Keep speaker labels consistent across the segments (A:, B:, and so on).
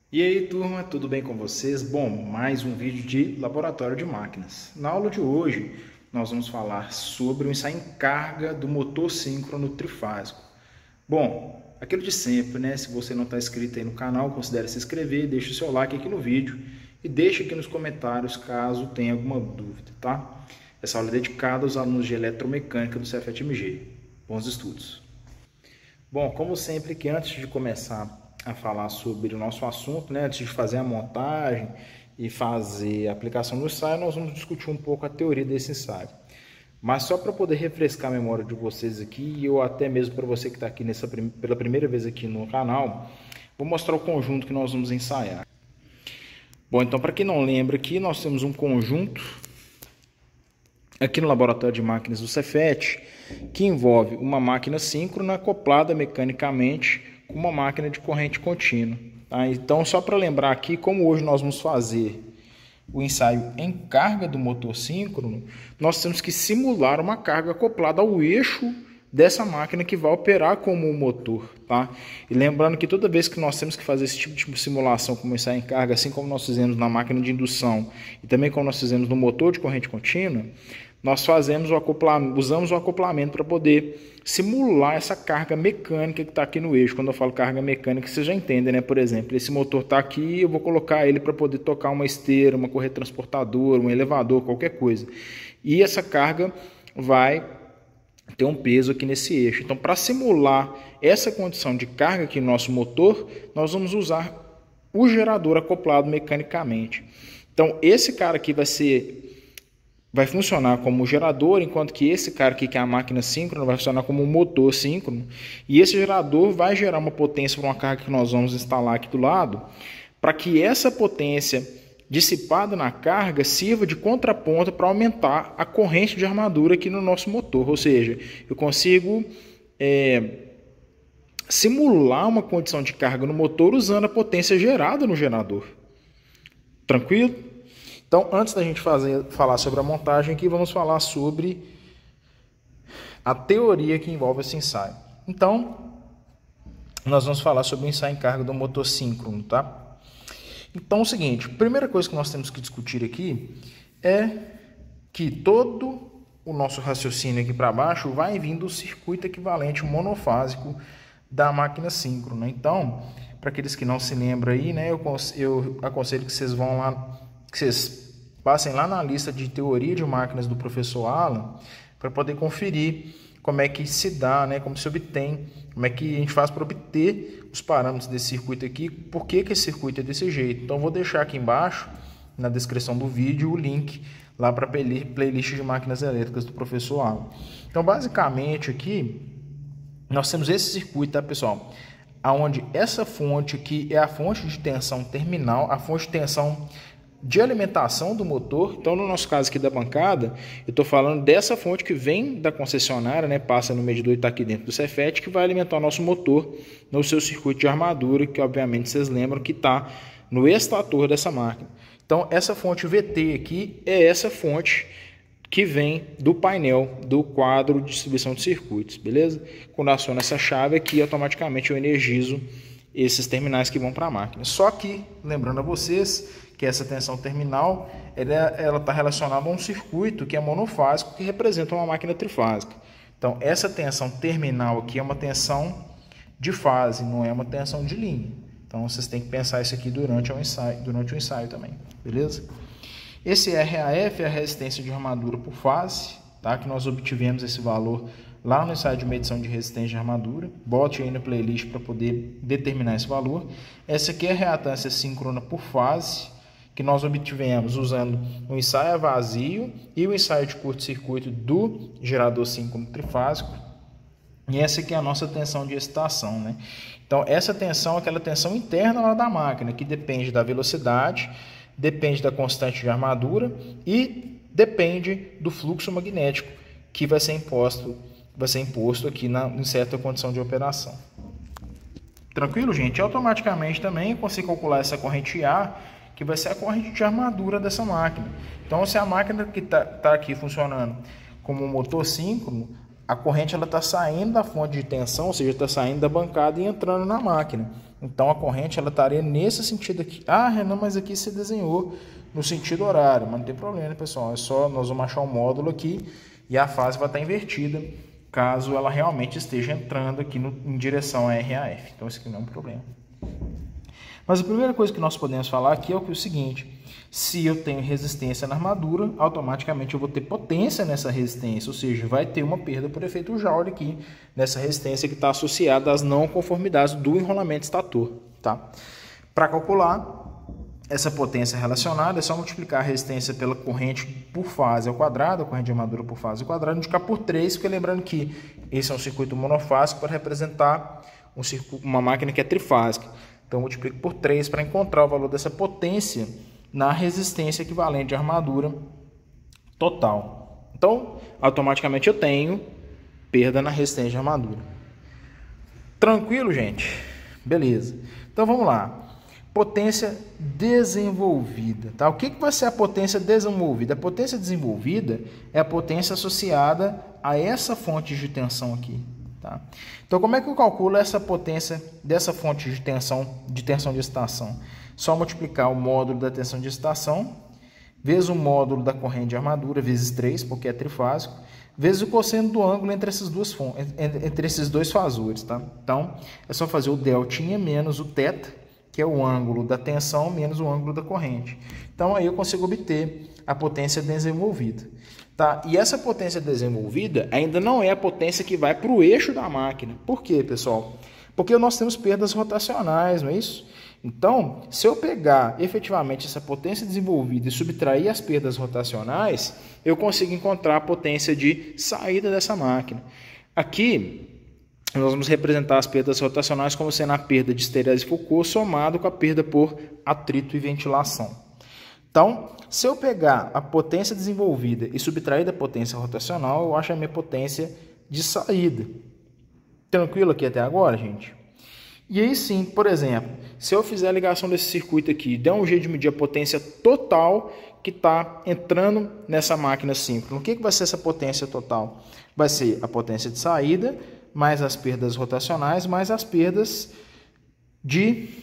A: E aí, turma, tudo bem com vocês? Bom, mais um vídeo de laboratório de máquinas. Na aula de hoje, nós vamos falar sobre o ensaio em carga do motor síncrono trifásico. Bom, aquilo de sempre, né? Se você não está inscrito aí no canal, considere se inscrever, deixe o seu like aqui no vídeo e deixe aqui nos comentários caso tenha alguma dúvida, tá? Essa aula é dedicada aos alunos de eletromecânica do Cefet-MG. Bons estudos! Bom, como sempre, que antes de começar a falar sobre o nosso assunto, né, antes de fazer a montagem e fazer a aplicação do ensaio, nós vamos discutir um pouco a teoria desse ensaio. Mas só para poder refrescar a memória de vocês aqui, ou até mesmo para você que está aqui pela primeira vez aqui no canal, vou mostrar o conjunto que nós vamos ensaiar. Bom, então para quem não lembra aqui, nós temos um conjunto aqui no laboratório de máquinas do Cefet, que envolve uma máquina síncrona acoplada mecanicamente com uma máquina de corrente contínua. Tá? Então, só para lembrar aqui, como hoje nós vamos fazer o ensaio em carga do motor síncrono, nós temos que simular uma carga acoplada ao eixo dessa máquina que vai operar como um motor. Tá? E lembrando que toda vez que nós temos que fazer esse tipo de simulação como ensaio em carga, assim como nós fizemos na máquina de indução e também como nós fizemos no motor de corrente contínua, nós usamos o acoplamento para poder simular essa carga mecânica que está aqui no eixo. Quando eu falo carga mecânica, vocês já entendem, né? Por exemplo, esse motor está aqui, eu vou colocar ele para poder tocar uma esteira, uma correia transportadora, um elevador, qualquer coisa. E essa carga vai ter um peso aqui nesse eixo. Então, para simular essa condição de carga aqui no nosso motor, nós vamos usar o gerador acoplado mecanicamente. Então, esse cara aqui vai funcionar como gerador, enquanto que esse cara aqui, que é a máquina síncrona, vai funcionar como um motor síncrono. E esse gerador vai gerar uma potência para uma carga que nós vamos instalar aqui do lado, para que essa potência dissipada na carga sirva de contraponto para aumentar a corrente de armadura aqui no nosso motor. Ou seja, eu consigo simular uma condição de carga no motor usando a potência gerada no gerador. Tranquilo? Então, antes da gente falar sobre a montagem aqui, vamos falar sobre a teoria que envolve esse ensaio. Então, nós vamos falar sobre o ensaio em carga do motor síncrono, tá? Então, é o seguinte, a primeira coisa que nós temos que discutir aqui é que todo o nosso raciocínio aqui para baixo vai vir do circuito equivalente monofásico da máquina síncrona. Então, para aqueles que não se lembram aí, né, eu aconselho que vocês vão lá, que vocês passem lá na lista de teoria de máquinas do professor Alan para poder conferir como é que se dá, né, como se obtém, como é que a gente faz para obter os parâmetros desse circuito aqui, por que esse circuito é desse jeito. Então, vou deixar aqui embaixo, na descrição do vídeo, o link lá para a playlist de máquinas elétricas do professor Alan. Então, basicamente aqui, nós temos esse circuito, tá, pessoal? Onde essa fonte aqui é a fonte de tensão terminal, a fonte de tensão de alimentação do motor. Então, no nosso caso aqui da bancada, eu estou falando dessa fonte que vem da concessionária, né, passa no medidor e está aqui dentro do Cefet, que vai alimentar o nosso motor no seu circuito de armadura, que obviamente vocês lembram que está no estator dessa máquina. Então, essa fonte VT aqui é essa fonte que vem do painel do quadro de distribuição de circuitos, beleza? Quando aciono essa chave aqui, automaticamente eu energizo esses terminais que vão para a máquina. Só que, lembrando a vocês, que essa tensão terminal ela está relacionada a um circuito que é monofásico, que representa uma máquina trifásica. Então, essa tensão terminal aqui é uma tensão de fase, não é uma tensão de linha. Então, vocês têm que pensar isso aqui durante o ensaio também, beleza? Esse RAF é a resistência de armadura por fase, tá? Que nós obtivemos esse valor lá no ensaio de medição de resistência de armadura. Bote aí na playlist para poder determinar esse valor. Essa aqui é a reatância síncrona por fase, que nós obtivemos usando o ensaio a vazio e o ensaio de curto-circuito do gerador síncrono trifásico. E essa aqui é a nossa tensão de excitação, né? Então, essa tensão é aquela tensão interna lá da máquina, que depende da velocidade, depende da constante de armadura e depende do fluxo magnético que vai ser imposto aqui em certa condição de operação. Tranquilo, gente? Automaticamente também eu consigo calcular essa corrente A, que vai ser a corrente de armadura dessa máquina. Então, se a máquina que está aqui funcionando como um motor síncrono, a corrente está saindo da fonte de tensão, ou seja, está saindo da bancada e entrando na máquina. Então a corrente ela estaria nesse sentido aqui. Ah, Renan, mas aqui você desenhou no sentido horário, mas não tem problema, né, pessoal? É só nós vamos achar um módulo aqui e a fase vai estar invertida, caso ela realmente esteja entrando aqui em direção a RAF. Então isso aqui não é um problema. Mas a primeira coisa que nós podemos falar aqui é o seguinte: se eu tenho resistência na armadura, automaticamente eu vou ter potência nessa resistência, ou seja, vai ter uma perda por efeito Joule aqui nessa resistência que está associada às não conformidades do enrolamento estator. Tá? Para calcular essa potência relacionada, é só multiplicar a resistência pela corrente por fase ao quadrado, a corrente de armadura por fase ao quadrado, multiplicar por 3, porque lembrando que esse é um circuito monofásico para representar uma máquina que é trifásica. Então, eu multiplico por 3 para encontrar o valor dessa potência na resistência equivalente de armadura total. Então, automaticamente eu tenho perda na resistência de armadura. Tranquilo, gente? Beleza. Então, vamos lá. Potência desenvolvida. Tá? O que vai ser a potência desenvolvida? A potência desenvolvida é a potência associada a essa fonte de tensão aqui. Tá? Então, como é que eu calculo essa potência dessa fonte de tensão de excitação? Só multiplicar o módulo da tensão de excitação vezes o módulo da corrente de armadura, vezes 3, porque é trifásico, vezes o cosseno do ângulo entre esses dois fasores. Tá? Então, é só fazer o deltinha menos o θ, que é o ângulo da tensão menos o ângulo da corrente. Então, aí eu consigo obter a potência desenvolvida. Tá? E essa potência desenvolvida ainda não é a potência que vai para o eixo da máquina. Por quê, pessoal? Porque nós temos perdas rotacionais, não é isso? Então, se eu pegar efetivamente essa potência desenvolvida e subtrair as perdas rotacionais, eu consigo encontrar a potência de saída dessa máquina. Aqui, nós vamos representar as perdas rotacionais como sendo a perda de histerese Foucault somado com a perda por atrito e ventilação. Então, se eu pegar a potência desenvolvida e subtrair da potência rotacional, eu acho a minha potência de saída. Tranquilo aqui até agora, gente? E aí sim, por exemplo, se eu fizer a ligação desse circuito aqui e der um jeito de medir a potência total que está entrando nessa máquina síncrona, o que vai ser essa potência total? Vai ser a potência de saída, mais as perdas rotacionais, mais as perdas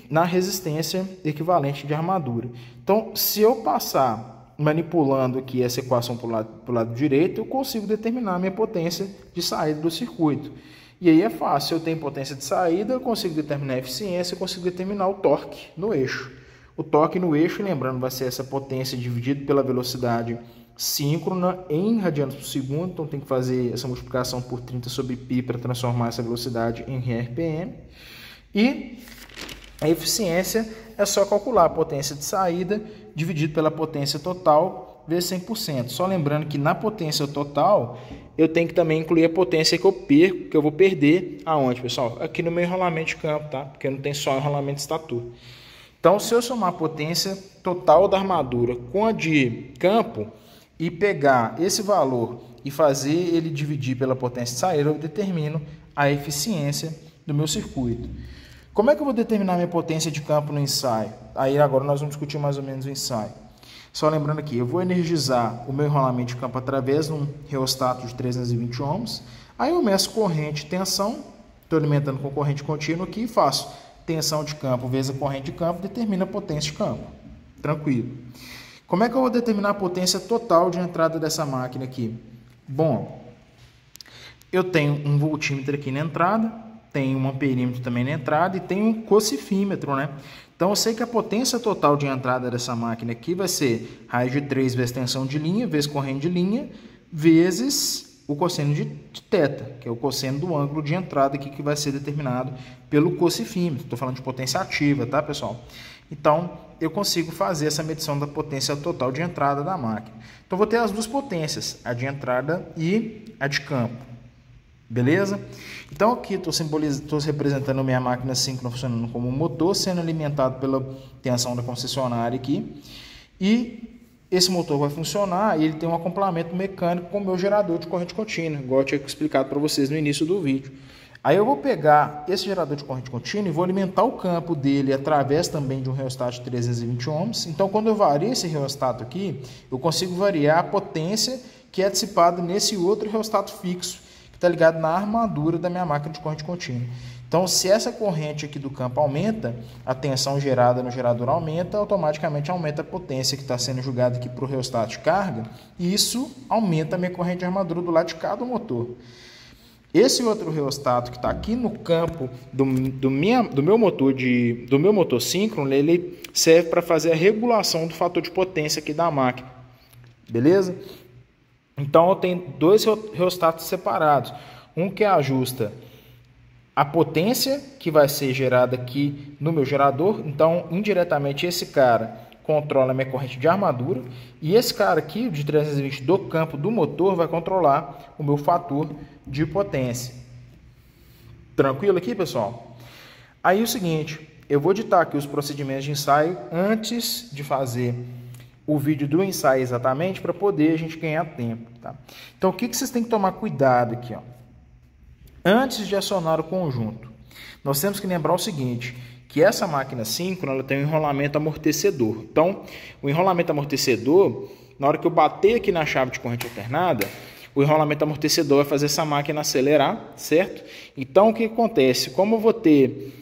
A: na resistência equivalente de armadura. Então, se eu passar manipulando aqui essa equação para o lado direito, eu consigo determinar a minha potência de saída do circuito. E aí é fácil, se eu tenho potência de saída, eu consigo determinar a eficiência, eu consigo determinar o torque no eixo. O torque no eixo, lembrando, vai ser essa potência dividida pela velocidade síncrona em radianos por segundo, então tem que fazer essa multiplicação por 30 sobre π para transformar essa velocidade em RPM. E a eficiência é só calcular a potência de saída dividido pela potência total vezes 100%. Só lembrando que na potência total eu tenho que também incluir a potência que eu perco, que eu vou perder aonde, pessoal? Aqui no meu enrolamento de campo, tá? Porque não tem só enrolamento de estator. Então, se eu somar a potência total da armadura com a de campo e pegar esse valor e fazer ele dividir pela potência de saída, eu determino a eficiência do meu circuito. Como é que eu vou determinar minha potência de campo no ensaio? Aí agora nós vamos discutir mais ou menos o ensaio. Só lembrando aqui, eu vou energizar o meu enrolamento de campo através de um reostato de 320 ohms. Aí eu meço corrente e tensão, estou alimentando com corrente contínua aqui e faço tensão de campo vezes a corrente de campo, determina a potência de campo. Tranquilo. Como é que eu vou determinar a potência total de entrada dessa máquina aqui? Bom, eu tenho um voltímetro aqui na entrada, tenho um amperímetro também na entrada e tenho um cocifímetro, né? Então, eu sei que a potência total de entrada dessa máquina aqui vai ser raiz de 3 vezes tensão de linha, vezes corrente de linha, vezes o cosseno de θ, que é o cosseno do ângulo de entrada aqui que vai ser determinado pelo cocifímetro. Estou falando de potência ativa, tá, pessoal? Então, eu consigo fazer essa medição da potência total de entrada da máquina. Então, vou ter as duas potências, a de entrada e a de campo. Beleza? Então aqui estou representando a minha máquina síncrona funcionando como um motor, sendo alimentado pela tensão da concessionária aqui. E esse motor vai funcionar e ele tem um acoplamento mecânico com o meu gerador de corrente contínua, igual eu tinha explicado para vocês no início do vídeo. Aí eu vou pegar esse gerador de corrente contínua e vou alimentar o campo dele através também de um reostato de 320 ohms. Então quando eu vario esse reostato aqui, eu consigo variar a potência que é dissipada nesse outro reostato fixo, está ligado na armadura da minha máquina de corrente contínua. Então, se essa corrente aqui do campo aumenta, a tensão gerada no gerador aumenta, automaticamente aumenta a potência que está sendo jogada aqui para o reostato de carga, e isso aumenta a minha corrente de armadura do lado de cá do motor. Esse outro reostato que está aqui no campo do meu motor síncrono, ele serve para fazer a regulação do fator de potência aqui da máquina, beleza? Então, eu tenho dois reostatos separados, um que ajusta a potência que vai ser gerada aqui no meu gerador. Então, indiretamente, esse cara controla a minha corrente de armadura, e esse cara aqui, de 320 do campo do motor, vai controlar o meu fator de potência. Tranquilo aqui, pessoal? Aí o seguinte, eu vou ditar aqui os procedimentos de ensaio antes de fazer o vídeo do ensaio exatamente, para poder a gente ganhar tempo, tá? Então, o que vocês têm que tomar cuidado aqui, ó? Antes de acionar o conjunto, nós temos que lembrar o seguinte, que essa máquina síncrona, ela tem um enrolamento amortecedor. Então, o enrolamento amortecedor, na hora que eu bater aqui na chave de corrente alternada, o enrolamento amortecedor vai fazer essa máquina acelerar, certo? Então, o que acontece? Como eu vou ter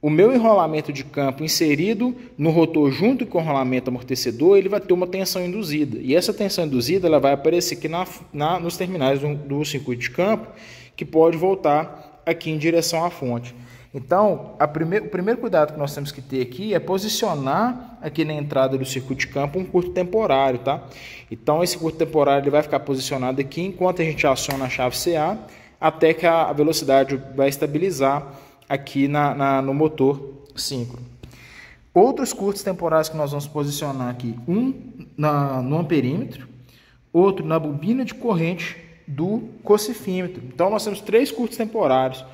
A: o meu enrolamento de campo inserido no rotor junto com o enrolamento amortecedor, ele vai ter uma tensão induzida. E essa tensão induzida, ela vai aparecer aqui nos terminais do circuito de campo, que pode voltar aqui em direção à fonte. Então, o primeiro cuidado que nós temos que ter aqui é posicionar aqui na entrada do circuito de campo um curto temporário, tá? Então, esse curto temporário ele vai ficar posicionado aqui enquanto a gente aciona a chave CA, até que a velocidade vai estabilizar aqui no motor síncrono. Outros curtos temporários que nós vamos posicionar aqui, um no amperímetro, outro na bobina de corrente do cocifímetro. Então, nós temos três curtos temporários,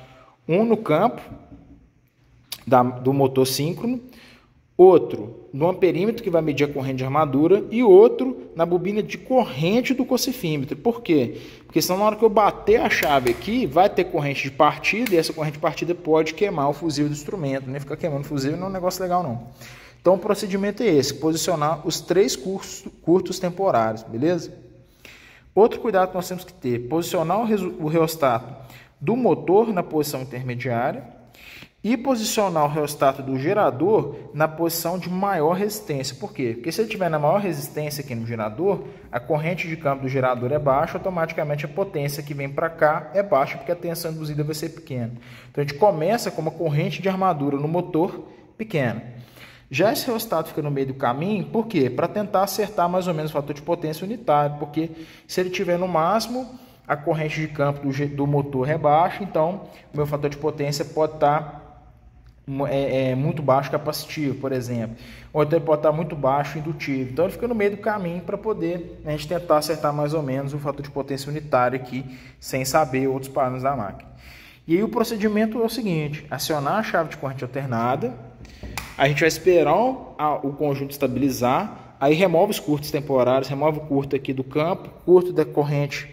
A: um no campo do motor síncrono, outro no amperímetro, que vai medir a corrente de armadura, e outro na bobina de corrente do cocifímetro. Por quê? Porque senão, na hora que eu bater a chave aqui, vai ter corrente de partida, e essa corrente de partida pode queimar o fusível do instrumento, né? Ficar queimando o fusível não é um negócio legal, não. Então, o procedimento é esse, posicionar os três curtos temporários, beleza? Outro cuidado que nós temos que ter, posicionar o reostato do motor na posição intermediária e posicionar o reostato do gerador na posição de maior resistência. Por quê? Porque se ele estiver na maior resistência aqui no gerador, a corrente de campo do gerador é baixa, automaticamente a potência que vem para cá é baixa, porque a tensão induzida vai ser pequena. Então, a gente começa com uma corrente de armadura no motor pequena. Já esse reostato fica no meio do caminho, por quê? Para tentar acertar mais ou menos o fator de potência unitário, porque se ele estiver no máximo, a corrente de campo do motor é baixa, então o meu fator de potência pode estar muito baixo capacitivo, por exemplo, ou então ele pode estar muito baixo indutivo. Então ele fica no meio do caminho para poder a gente tentar acertar mais ou menos o fator de potência unitário aqui, sem saber outros parâmetros da máquina. E aí o procedimento é o seguinte, acionar a chave de corrente alternada, a gente vai esperar o conjunto estabilizar, aí remove os curtos temporários, remove o curto aqui do campo, curto da corrente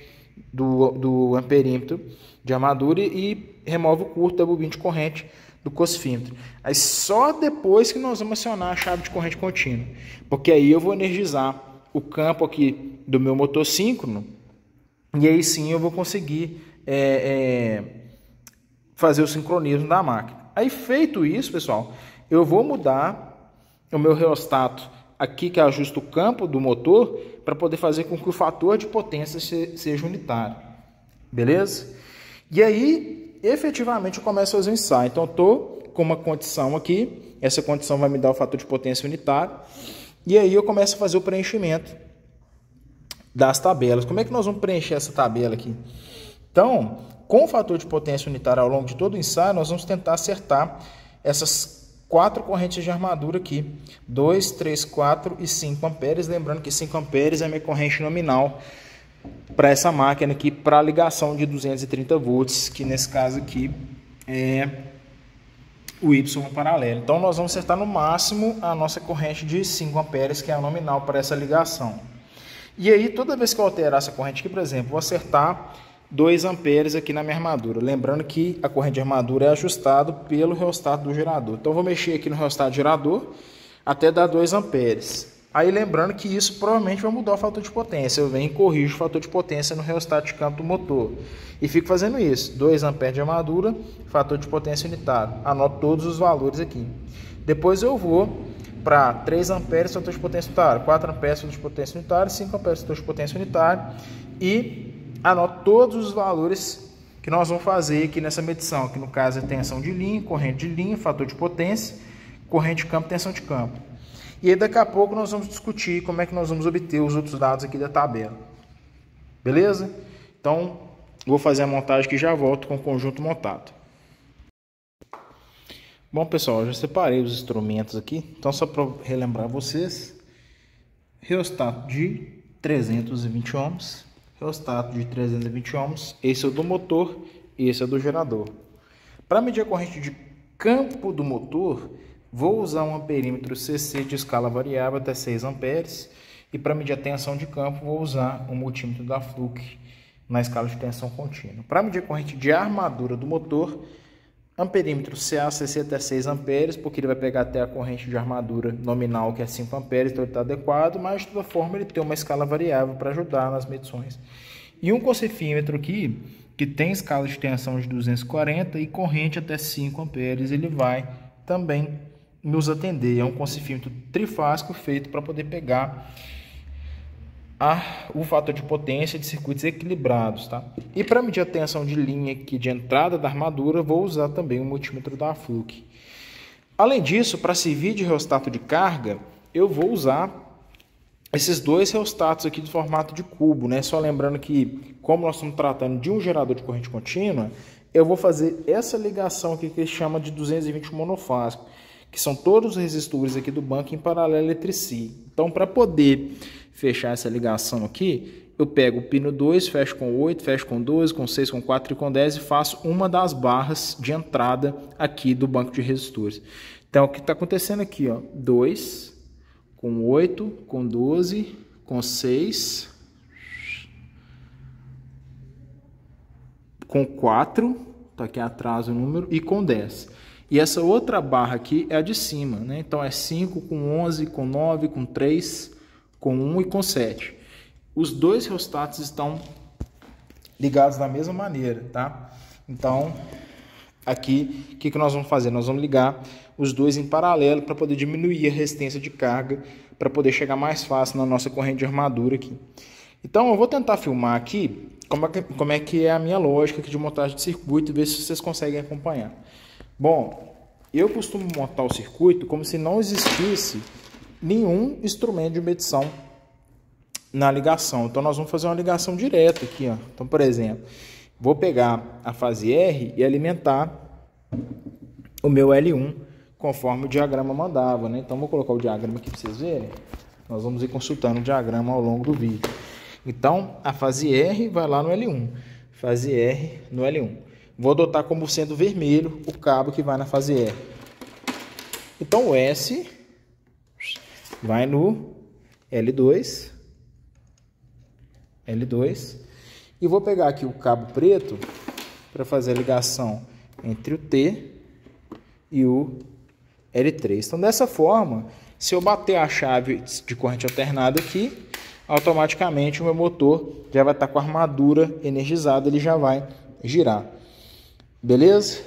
A: do amperímetro de armadura e remove o curto da bobina de corrente do cocifímetro. Aí só depois que nós vamos acionar a chave de corrente contínua, porque aí eu vou energizar o campo aqui do meu motor síncrono, e aí sim eu vou conseguir fazer o sincronismo da máquina. Aí feito isso, pessoal, eu vou mudar o meu reostato aqui que ajusta o campo do motor para poder fazer com que o fator de potência seja unitário. Beleza? E aí, efetivamente, eu começo a fazer o ensaio. Então, eu estou com uma condição aqui. Essa condição vai me dar o fator de potência unitário. E aí, eu começo a fazer o preenchimento das tabelas. Como é que nós vamos preencher essa tabela aqui? Então, com o fator de potência unitária ao longo de todo o ensaio, nós vamos tentar acertar essas 4 correntes de armadura aqui, 2, 3, 4 e 5 amperes, lembrando que 5 amperes é a minha corrente nominal para essa máquina aqui, para a ligação de 230 volts, que nesse caso aqui é o Y paralelo. Então nós vamos acertar no máximo a nossa corrente de 5 amperes, que é a nominal para essa ligação. E aí toda vez que eu alterar essa corrente aqui, por exemplo, vou acertar 2 amperes aqui na minha armadura. Lembrando que a corrente de armadura é ajustada pelo reostato do gerador. Então, eu vou mexer aqui no reostato do gerador até dar 2 amperes. Aí lembrando que isso provavelmente vai mudar o fator de potência. Eu venho e corrijo o fator de potência no reostato de campo do motor. E fico fazendo isso. 2 amperes de armadura, fator de potência unitário. Anoto todos os valores aqui. Depois eu vou para 3 amperes, fator de potência unitário, 4 amperes, fator de potência unitário, 5 amperes, fator de potência unitário. E anoto todos os valores que nós vamos fazer aqui nessa medição. Que no caso é tensão de linha, corrente de linha, fator de potência, corrente de campo, tensão de campo. E aí daqui a pouco nós vamos discutir como é que nós vamos obter os outros dados aqui da tabela. Beleza? Então, vou fazer a montagem que já volto com o conjunto montado. Bom, pessoal, eu já separei os instrumentos aqui. Então, só para relembrar vocês, reostato de 320 ohms, reostato de 320 ohms, esse é o do motor e esse é o do gerador. Para medir a corrente de campo do motor, vou usar um amperímetro CC de escala variável até 6 amperes. E para medir a tensão de campo, vou usar um multímetro da Fluke na escala de tensão contínua. Para medir a corrente de armadura do motor, amperímetro CA/CC até 6 amperes, porque ele vai pegar até a corrente de armadura nominal, que é 5 amperes, então ele está adequado, mas de toda forma ele tem uma escala variável para ajudar nas medições. E um cocifímetro aqui, que tem escala de tensão de 240 e corrente até 5 amperes, ele vai também nos atender. É um cocifímetro trifásico feito para poder pegar o fator de potência de circuitos equilibrados, tá? E para medir a tensão de linha aqui de entrada da armadura, vou usar também o multímetro da Fluke. Além disso, para servir de reostato de carga, eu vou usar esses dois reostatos aqui de formato de cubo, né? Só lembrando que, como nós estamos tratando de um gerador de corrente contínua, eu vou fazer essa ligação aqui que se chama de 220 monofásico, que são todos os resistores aqui do banco em paralelo entre si. Então, para poder fechar essa ligação aqui, eu pego o pino 2, fecho com 8, fecho com 12, com 6, com 4 e com 10 e faço uma das barras de entrada aqui do banco de resistores. Então, o que está acontecendo aqui, ó, 2, com 8, com 12, com 6, com 4, está aqui atrás o número, e com 10. E essa outra barra aqui é a de cima, né? Então é 5, com 11, com 9, com 3, com 1 e com 7. Os dois reostatos estão ligados da mesma maneira, tá? Então, aqui, o que nós vamos fazer? Nós vamos ligar os dois em paralelo para poder diminuir a resistência de carga, para poder chegar mais fácil na nossa corrente de armadura aqui. Então, eu vou tentar filmar aqui como é que é a minha lógica aqui de montagem de circuito e ver se vocês conseguem acompanhar. Bom, eu costumo montar o circuito como se não existisse nenhum instrumento de medição na ligação. Então, nós vamos fazer uma ligação direta aqui, ó. Então, por exemplo, vou pegar a fase R e alimentar o meu L1 conforme o diagrama mandava, né? Então, vou colocar o diagrama aqui para vocês verem. Nós vamos ir consultando o diagrama ao longo do vídeo. Então, a fase R vai lá no L1, fase R no L1. Vou adotar como sendo vermelho o cabo que vai na fase R. Então, o S vai no L2. E vou pegar aqui o cabo preto para fazer a ligação entre o T e o L3. Então, dessa forma, se eu bater a chave de corrente alternada aqui, automaticamente o meu motor já vai estar com a armadura energizada, ele já vai girar. Beleza?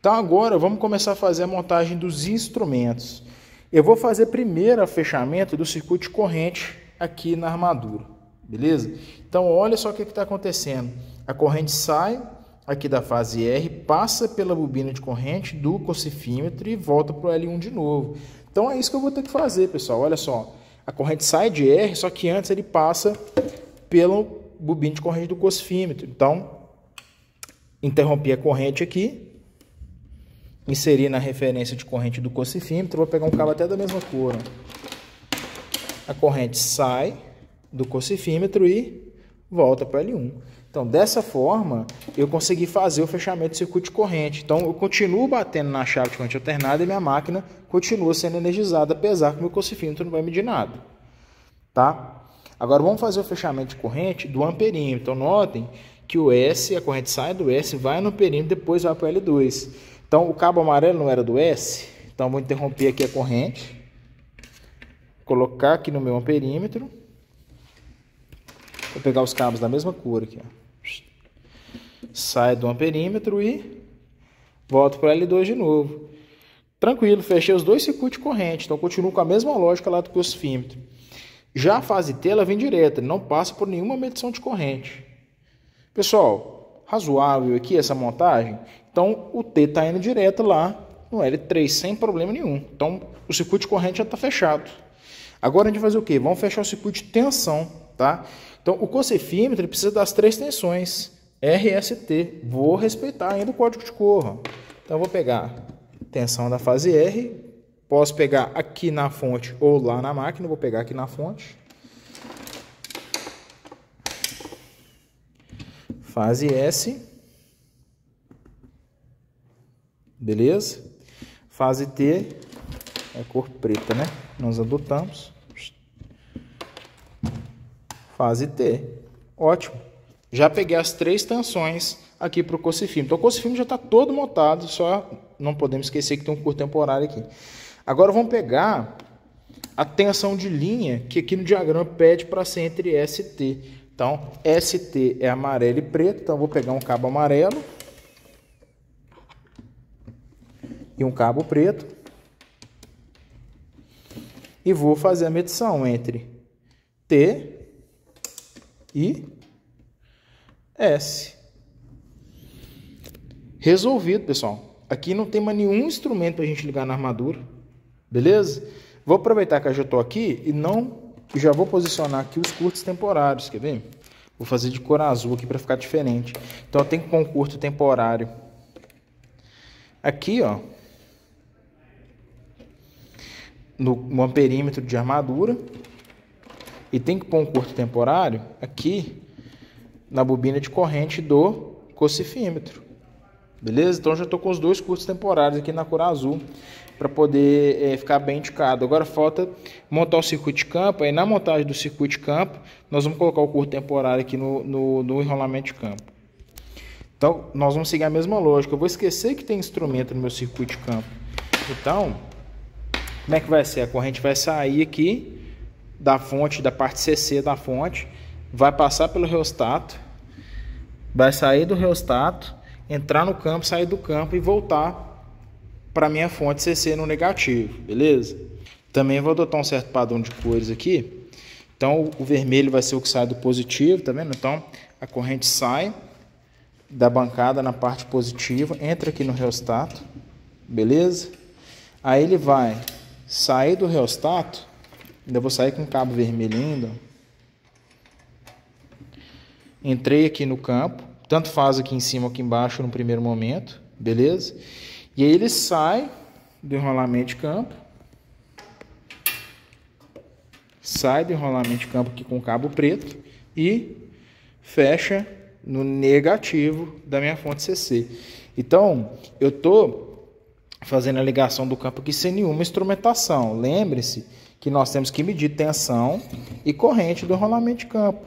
A: Então agora vamos começar a fazer a montagem dos instrumentos. Eu vou fazer primeiro o fechamento do circuito de corrente aqui na armadura. Beleza? Então olha só o que está acontecendo. A corrente sai aqui da fase R, passa pela bobina de corrente do cocifímetro e volta para o L1 de novo. Então é isso que eu vou ter que fazer, pessoal. Olha só. A corrente sai de R, só que antes ele passa pela bobina de corrente do cocifímetro. Então, interrompi a corrente aqui, inseri na referência de corrente do cocifímetro, vou pegar um cabo até da mesma cor. Ó. A corrente sai do cocifímetro e volta para o L1. Então, dessa forma, eu consegui fazer o fechamento do circuito de corrente. Então, eu continuo batendo na chave de corrente alternada e minha máquina continua sendo energizada, apesar que o meu cocifímetro não vai medir nada. Tá? Agora, vamos fazer o fechamento de corrente do amperímetro. Então, notem que o S, a corrente sai do S, vai no perímetro, depois vai para o L2. Então, o cabo amarelo não era do S, então vou interromper aqui a corrente. colocar aqui no meu amperímetro. Vou pegar os cabos da mesma cor aqui, ó. Sai do amperímetro e volto para L2 de novo. Tranquilo, fechei os dois circuitos de corrente, então continuo com a mesma lógica lá do crucifímetro. Já a fase T, ela vem direta, não passa por nenhuma medição de corrente. Pessoal, razoável aqui essa montagem? Então o T está indo direto lá no L3 sem problema nenhum. Então o circuito de corrente já está fechado. Agora a gente vai fazer o quê? Vamos fechar o circuito de tensão, tá? Então o crucifímetro precisa das 3 tensões, R, S, T. Vou respeitar ainda o código de Corra. Então eu vou pegar tensão da fase R, posso pegar aqui na fonte ou lá na máquina, vou pegar aqui na fonte. Fase S. Beleza? Fase T é cor preta, né? Nós adotamos. Fase T. Ótimo. Já peguei as 3 tensões aqui para o crucifímetro. Então o crucifímetro já está todo montado, só não podemos esquecer que tem um curto temporário aqui. Agora vamos pegar a tensão de linha, que aqui no diagrama pede para ser entre ST. Então, ST é amarelo e preto, então eu vou pegar um cabo amarelo e um cabo preto e vou fazer a medição entre T e S. Resolvido, pessoal. Aqui não tem mais nenhum instrumento para a gente ligar na armadura. Beleza? Vou aproveitar que eu já estou aqui e já vou posicionar aqui os curtos temporários. Quer ver? Vou fazer de cor azul aqui para ficar diferente. Então eu tenho que pôr um curto temporário aqui, ó, no amperímetro de armadura. E tem que pôr um curto temporário aqui na bobina de corrente do crucifímetro. Beleza? Então já estou com os 2 curtos temporários aqui na cor azul para poder ficar bem indicado. Agora falta montar o circuito de campo. Aí na montagem do circuito de campo nós vamos colocar o curto temporário aqui no enrolamento de campo. Então nós vamos seguir a mesma lógica. Eu vou esquecer que tem instrumento no meu circuito de campo. Então, como é que vai ser? A corrente vai sair aqui da fonte, da parte CC da fonte, vai passar pelo reostato, vai sair do reostato, entrar no campo, sair do campo e voltar para a minha fonte CC no negativo, beleza? Também vou adotar um certo padrão de cores aqui. Então o vermelho vai ser o que sai do positivo, tá vendo? Então a corrente sai da bancada na parte positiva, entra aqui no reostato, beleza? Aí ele vai sair do reostato, ainda vou sair com o cabo vermelho ainda. Entrei aqui no campo, tanto faz aqui em cima ou aqui embaixo no primeiro momento, beleza? E aí ele sai do enrolamento de campo, sai do enrolamento de campo aqui com o cabo preto e fecha no negativo da minha fonte CC. Então, eu estou fazendo a ligação do campo aqui sem nenhuma instrumentação. Lembre-se que nós temos que medir tensão e corrente do enrolamento de campo.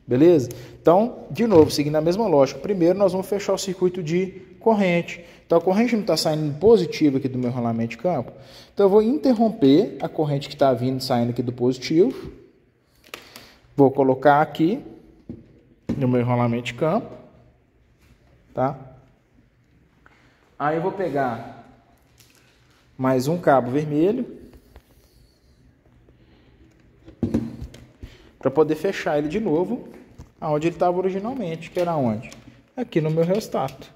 A: Beleza? Então, de novo, seguindo a mesma lógica. Primeiro, nós vamos fechar o circuito de corrente. Então, a corrente não está saindo positiva aqui do meu enrolamento de campo. Então, eu vou interromper a corrente que está vindo, saindo aqui do positivo. Vou colocar aqui no meu enrolamento de campo. Tá? Aí, eu vou pegar mais um cabo vermelho para poder fechar ele de novo aonde ele estava originalmente, que era onde? Aqui no meu reostato.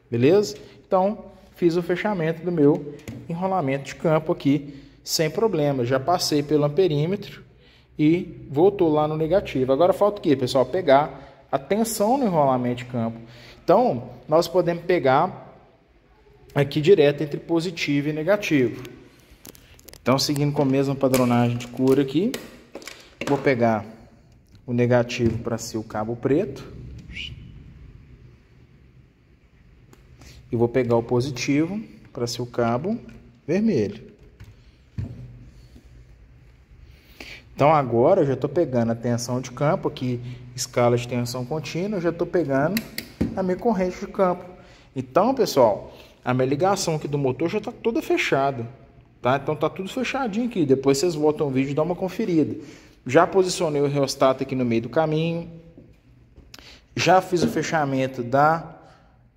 A: Beleza? Então, fiz o fechamento do meu enrolamento de campo aqui sem problema. Já passei pelo amperímetro e voltou lá no negativo. Agora falta o quê, pessoal? Pegar a tensão no enrolamento de campo. Então, nós podemos pegar aqui direto entre positivo e negativo. Então, seguindo com a mesma padronagem de cor aqui, vou pegar o negativo para ser o cabo preto. E vou pegar o positivo para ser o cabo vermelho. Então agora eu já estou pegando a tensão de campo aqui, escala de tensão contínua, eu já estou pegando a minha corrente de campo. Então, pessoal, a minha ligação aqui do motor já está toda fechada. tá? Então tá tudo fechadinho aqui. Depois vocês voltam o vídeo e dão uma conferida. Já posicionei o reostato aqui no meio do caminho. Já fiz o fechamento da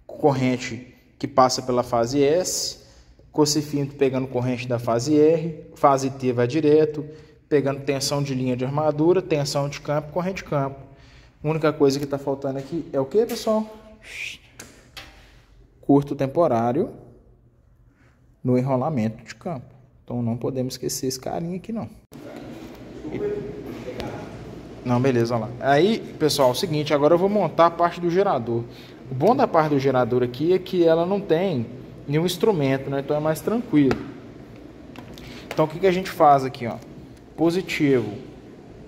A: corrente que passa pela fase S. Cocifímetro pegando corrente da fase R. Fase T vai direto. Pegando tensão de linha de armadura, tensão de campo, corrente de campo. A única coisa que está faltando aqui é o que, pessoal? Curto temporário no enrolamento de campo. Então não podemos esquecer esse carinha aqui não. Não, beleza, olha lá. Aí, pessoal, é o seguinte, agora eu vou montar a parte do gerador. O bom da parte do gerador aqui é que ela não tem nenhum instrumento, né? Então é mais tranquilo. Então o que a gente faz aqui, ó? Positivo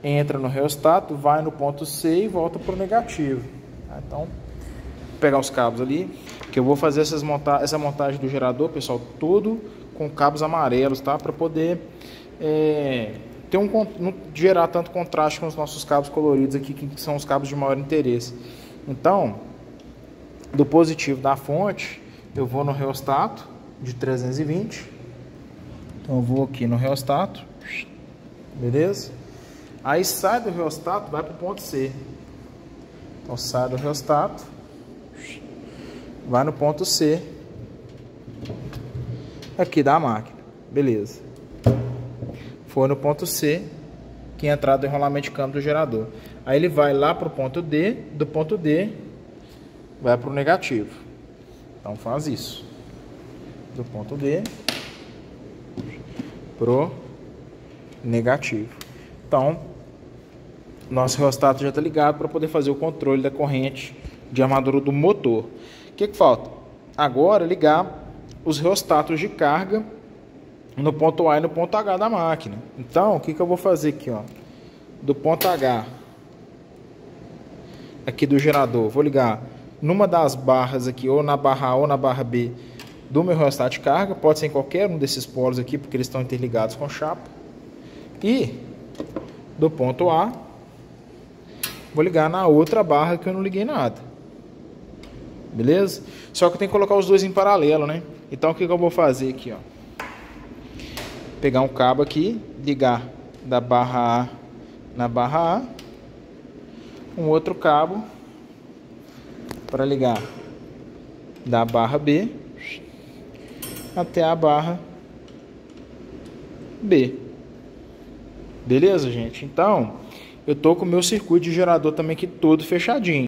A: entra no reostato, vai no ponto C e volta para o negativo. Então, vou pegar os cabos ali, que eu vou fazer essa montagem do gerador, pessoal, todo com cabos amarelos, tá? Para poder não gerar tanto contraste com os nossos cabos coloridos aqui, que são os cabos de maior interesse. Então, do positivo da fonte, eu vou no reostato de 320. Então, eu vou aqui no reostato. Beleza? Aí sai do reostato, vai para o ponto C. Então sai do reostato, vai no ponto C aqui da máquina. Beleza. Foi no ponto C que é a entrada do enrolamento de campo do gerador. Aí ele vai lá para o ponto D, do ponto D vai para o negativo. Então faz isso. Do ponto D pro negativo. Então, nosso reostato já está ligado para poder fazer o controle da corrente de armadura do motor. O que falta? Agora ligar os reostatos de carga no ponto A e no ponto H da máquina. Então, o que eu vou fazer aqui, ó? Do ponto H aqui do gerador, vou ligar numa das barras aqui, ou na barra A ou na barra B do meu reostato de carga. Pode ser em qualquer um desses polos aqui, porque eles estão interligados com chapa. E do ponto A, vou ligar na outra barra que eu não liguei nada. Beleza? Só que eu tenho que colocar os dois em paralelo, né? Então o que eu vou fazer aqui, ó? Pegar um cabo aqui, ligar da barra A na barra A. Um outro cabo para ligar da barra B até a barra B. Beleza, gente? Então, eu tô com o meu circuito de gerador também aqui todo fechadinho.